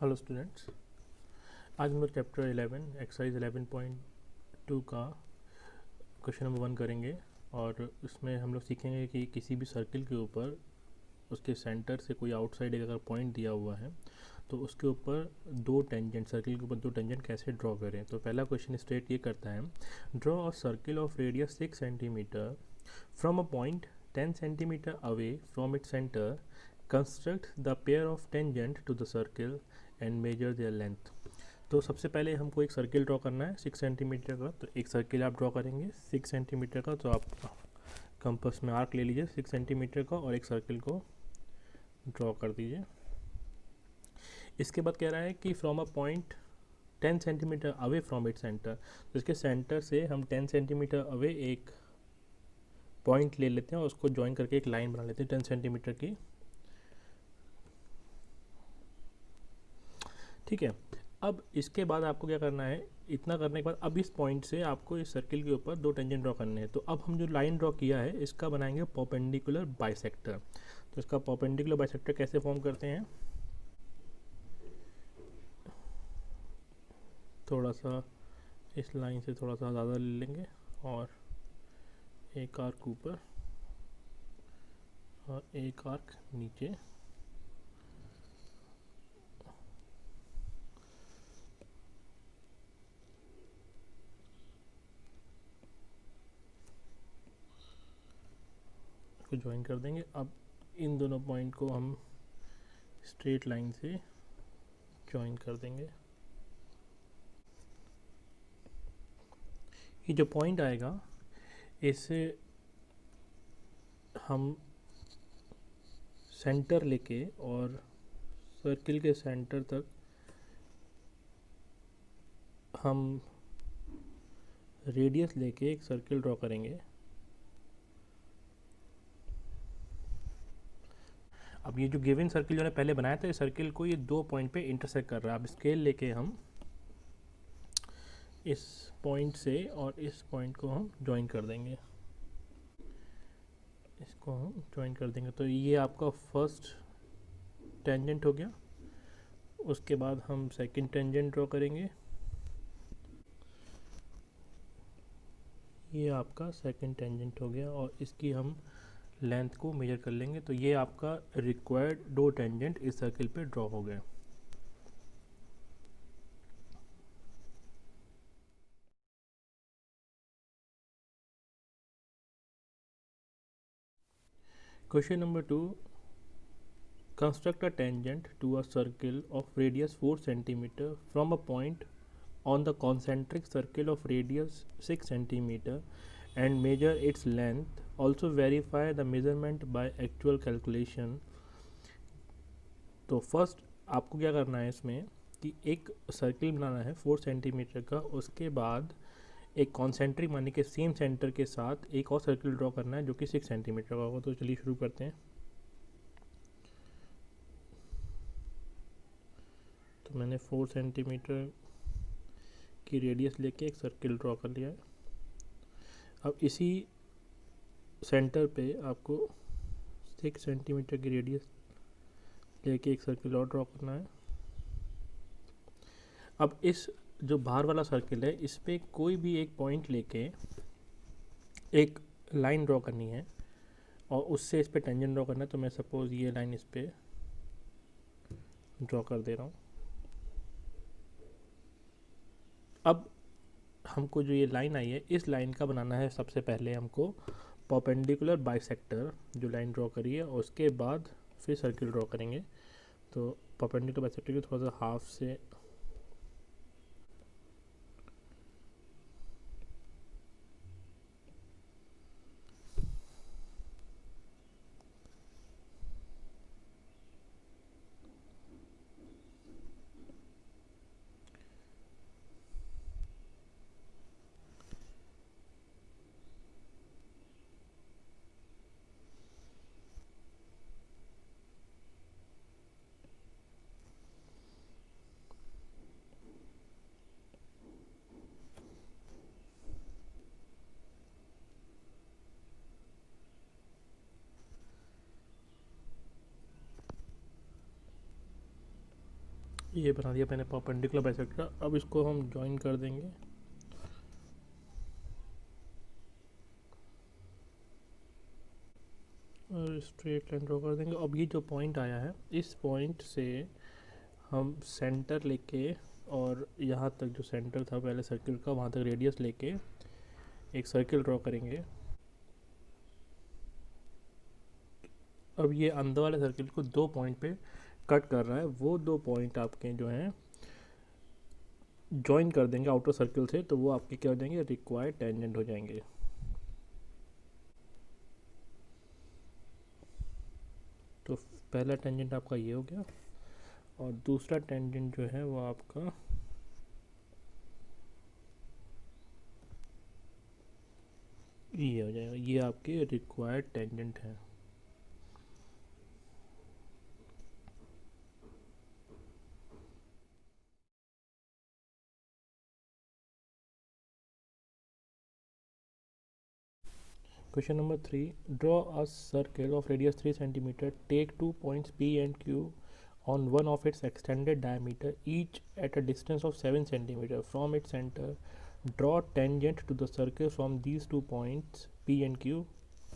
Hello students, आज हम लोग चैप्टर 11 एक्सरसाइज 11.2 का क्वेश्चन नंबर 1 करेंगे। और इसमें हम लोग सीखेंगे कि किसी भी सर्किल के ऊपर उसके सेंटर से कोई आउटसाइड एक अगर पॉइंट दिया हुआ है तो उसके ऊपर दो टेंजेंट, सर्किल के ऊपर दो टेंजेंट कैसे ड्रॉ करें। तो पहला क्वेश्चन स्टेट ये करता है, draw a circle of radius 6 centimetre from a point 10 centimetre away from its centre, construct the pair of tangent to the circle and measure their length. तो सबसे पहले हमको एक सर्किल ड्रॉ करना है 6 सेंटीमीटर का। तो एक सर्किल आप ड्रॉ करेंगे 6 सेंटीमीटर का। तो आप कंपास में आर्क ले लीजिए 6 सेंटीमीटर का और एक सर्किल को ड्रॉ कर दीजिए। इसके बाद कह रहा है कि from a point 10 centimetre away from it centre. तो इसके सेंटर से हम 10 सेंटीमीटर अवे एक पॉइंट ले लेते हैं और उसको ज्वाइन करके एक लाइन बना लेते हैं 10 सेंटीमीटर की। ठीक है, अब इसके बाद आपको क्या करना है, इतना करने के बाद अब इस पॉइंट से आपको इस सर्किल के ऊपर दो टेंजेंट ड्रॉ करने हैं। तो अब हम जो लाइन ड्रॉ किया है इसका बनाएंगे परपेंडिकुलर बाइसेक्टर। तो इसका परपेंडिकुलर बाइसेक्टर कैसे फॉर्म करते हैं, थोड़ा सा इस लाइन से थोड़ा सा ज़्यादा ले लेंगे और एक आर्क ऊपर और एक आर्क नीचे। को ज्वाइन कर देंगे। अब इन दोनों पॉइंट को हम स्ट्रेट लाइन से ज्वाइन कर देंगे। ये जो पॉइंट आएगा इसे हम सेंटर लेके और सर्किल के सेंटर तक हम रेडियस लेके एक सर्किल ड्रॉ करेंगे। अब ये जो गिवन सर्किल जो ने पहले बनाया था, इस सर्किल को ये दो पॉइंट पे इंटरसेक्ट कर रहा है। अब स्केल लेके हम इस पॉइंट से और इस पॉइंट को हम ज्वाइन कर देंगे, इसको हम ज्वाइन कर देंगे। तो ये आपका फर्स्ट टेंजेंट हो गया। उसके बाद हम सेकंड टेंजेंट ड्रॉ करेंगे, ये आपका सेकंड टेंजेंट हो गया और इसकी हम लेंथ को मेजर कर लेंगे। तो ये आपका रिक्वायर्ड दो टेंजेंट इस सर्किल पे ड्रॉ हो गए। Question number 2, construct a tangent to a circle of radius 4 centimeter from a point on the concentric circle of radius 6 centimeter and measure its length. Also verify the measurement by actual calculation. तो first आपको क्या करना है इसमें कि एक circle बनाना है 4 centimetre का। उसके बाद एक कॉन्सेंट्रिक माने के सेम सेंटर के साथ एक और सर्किल ड्रॉ करना है जो कि 6 सेंटीमीटर का होगा। तो चलिए शुरू करते हैं। तो मैंने 4 सेंटीमीटर की रेडियस लेके एक सर्किल ड्रॉ कर लिया है। अब इसी सेंटर पे आपको 6 सेंटीमीटर की रेडियस लेके एक सर्किल और ड्रॉ करना है। अब इस जो बाहर वाला सर्किल है इस पे कोई भी एक पॉइंट लेके एक लाइन ड्रॉ करनी है और उससे इस पे टेंजेंट ड्रॉ करना है। तो मैं सपोज ये लाइन इस पे ड्रॉ कर दे रहा हूँ। अब हमको जो ये लाइन आई है इस लाइन का बनाना है सबसे पहले हमको परपेंडिकुलर बाइसेक्टर। जो लाइन ड्रॉ करी है और उसके बाद फिर सर्किल ड्रॉ करेंगे। तो परपेंडिकुलर बाइसेक्टर की थोड़ा सा हाफ से ये बना दिया मैंने परपेंडिकुलर बाइसेक्टर। अब इसको हम ज्वाइन कर देंगे। और स्ट्रेट लाइन ड्रॉ कर देंगे। अब ये जो पॉइंट आया है, इस पॉइंट से हम सेंटर लेके और यहाँ तक जो सेंटर था पहले सर्किल का, वहाँ तक रेडियस लेके एक सर्किल ड्रॉ करेंगे। अब ये अंदर वाले सर्किल को 2 पॉइंट पे कट कर रहा है, वो 2 पॉइंट आपके जो हैं ज्वाइन कर देंगे आउटर सर्किल से, तो वो आपके क्या हो जाएंगे, रिक्वायर्ड टेंजेंट हो जाएंगे। तो पहला टेंजेंट आपका ये हो गया, और दूसरा टेंजेंट जो है वो आपका ये हो जाएगा। ये आपके रिक्वायर्ड टेंजेंट है। Question number 3. Draw a circle of radius 3 cm. Take 2 points P and Q on one of its extended diameter, each at a distance of 7 cm from its center. Draw tangent to the circle from these 2 points P and Q.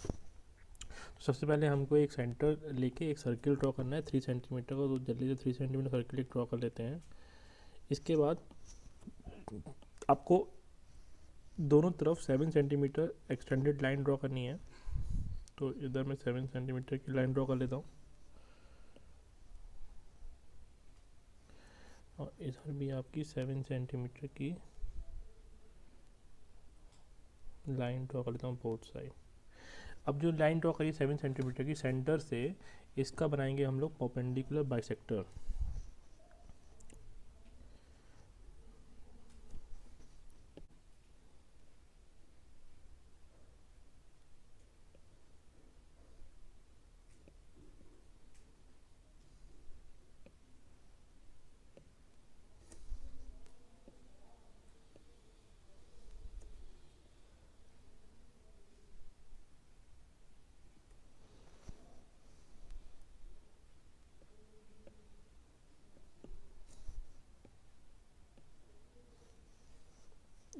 तो सबसे पहले हमको एक centre लेके एक circle draw करना है 3 centimetre का। तो जल्दी से 3 सेंटीमीटर सर्किल ड्रॉ कर लेते हैं। इसके बाद आपको दोनों तरफ 7 सेंटीमीटर एक्सटेंडेड लाइन ड्रॉ करनी है। तो इधर मैं 7 सेंटीमीटर की लाइन ड्रॉ कर लेता हूँ, और इधर भी आपकी 7 सेंटीमीटर की लाइन ड्रॉ कर लेता हूँ बोथ साइड। अब जो लाइन ड्रॉ करी 7 सेंटीमीटर की, सेंटर से इसका बनाएंगे हम लोग परपेंडिकुलर बाइसेक्टर।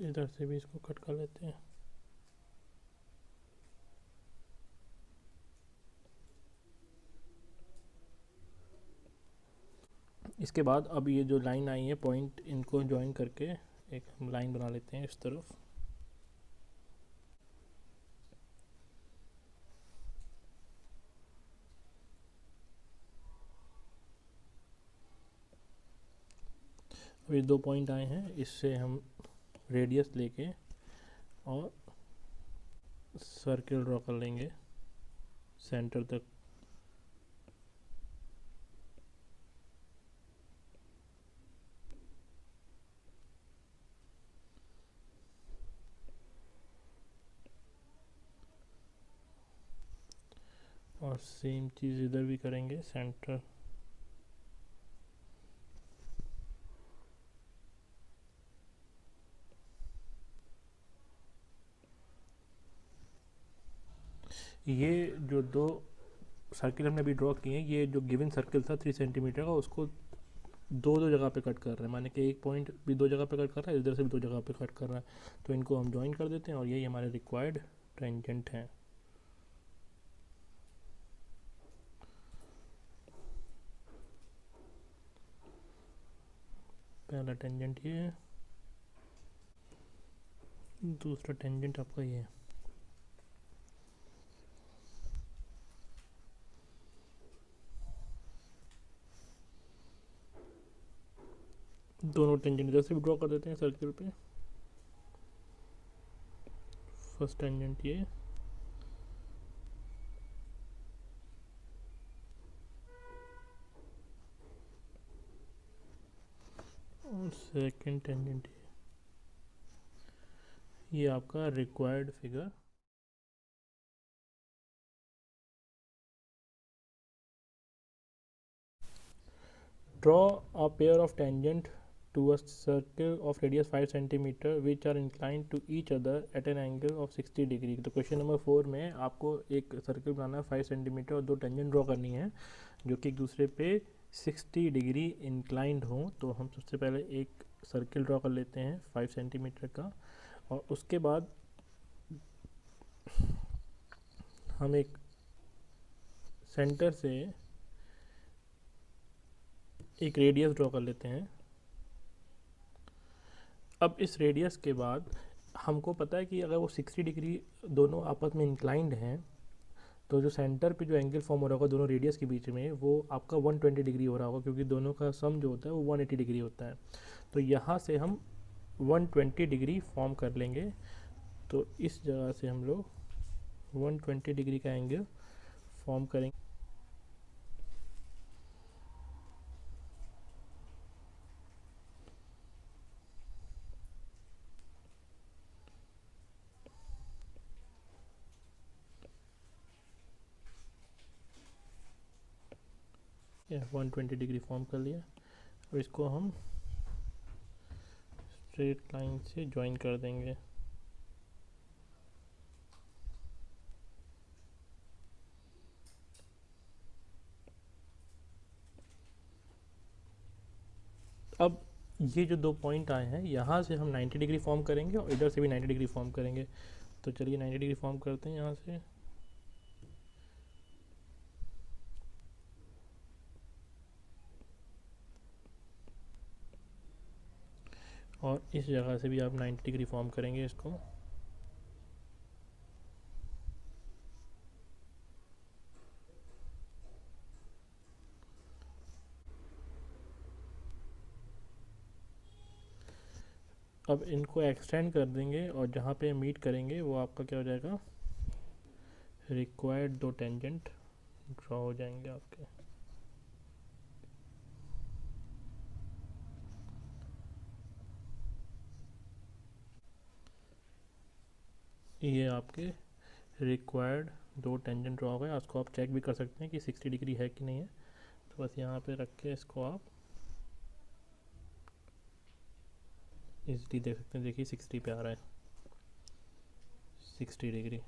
इधर से भी इसको कट कर लेते हैं। इसके बाद अब ये जो लाइन आई है पॉइंट, इनको ज्वाइन करके एक हम लाइन बना लेते हैं इस तरफ। अब ये 2 पॉइंट आए हैं, इससे हम रेडियस लेके और सर्किल ड्रॉ कर लेंगे सेंटर तक। और सेम चीज़ इधर भी करेंगे, सेंटर ये जो 2 सर्किल हमने अभी ड्रॉ किए हैं, ये जो गिवन सर्किल था 3 सेंटीमीटर का, उसको 2 जगह पे कट कर रहे हैं, माने कि एक पॉइंट भी 2 जगह पे कट कर रहा है, इधर से भी 2 जगह पे कट कर रहा है। तो इनको हम ज्वाइन कर देते हैं, और यही हमारे रिक्वायर्ड टेंजेंट हैं। पहला टेंजेंट ये है, दूसरा टेंजेंट आपका ये है। दोनों टेंजेंट इधर से भी ड्रॉ कर देते हैं सर्किल पे। फर्स्ट टेंजेंट ये, और सेकंड टेंजेंट ये आपका required figure. Draw a pair of tangent to a circle of radius 5 cm which are inclined to each other at an angle of 60 degree. तो क्वेश्चन नंबर 4 में आपको एक circle बनाना है 5 centimetre, और 2 टेंजेंट ड्रॉ करनी है जो कि एक दूसरे पे 60 डिग्री इंक्लाइंड हो तो हम सबसे पहले एक सर्किल ड्रॉ कर लेते हैं 5 सेंटीमीटर का, और उसके बाद हम एक सेंटर से एक रेडियस ड्रॉ कर लेते हैं। अब इस रेडियस के बाद हमको पता है कि अगर वो 60 डिग्री दोनों आपस में इंक्लाइंड हैं तो जो सेंटर पे जो एंगल फॉर्म हो रहा होगा दोनों रेडियस के बीच में वो आपका 120 डिग्री हो रहा होगा, क्योंकि दोनों का सम जो होता है वो 180 डिग्री होता है। तो यहाँ से हम 120 डिग्री फॉर्म कर लेंगे। तो इस जगह से हम लोग 120 डिग्री का एंगल फॉर्म करेंगे। या 120 डिग्री फॉर्म कर लिया। और इसको हम स्ट्रेट लाइन से ज्वाइन कर देंगे। अब ये जो दो पॉइंट आए हैं यहाँ से हम 90 डिग्री फॉर्म करेंगे और इधर से भी 90 डिग्री फॉर्म करेंगे। तो चलिए 90 डिग्री फॉर्म करते हैं यहाँ से। और इस जगह से भी आप 90 डिग्री फॉर्म करेंगे इसको। अब इनको एक्सटेंड कर देंगे और जहाँ पे मीट करेंगे वो आपका क्या हो जाएगा, रिक्वायर्ड दो टेंजेंट ड्रॉ हो जाएंगे आपके। ये आपके रिक्वायर्ड दो टेंजेंट ड्रॉ हो गए। उसको आप चेक भी कर सकते हैं कि 60 डिग्री है कि नहीं है। तो बस यहाँ पे रख के इसको आप इजीली देख सकते हैं। देखिए 60 पे आ रहा है, 60 डिग्री।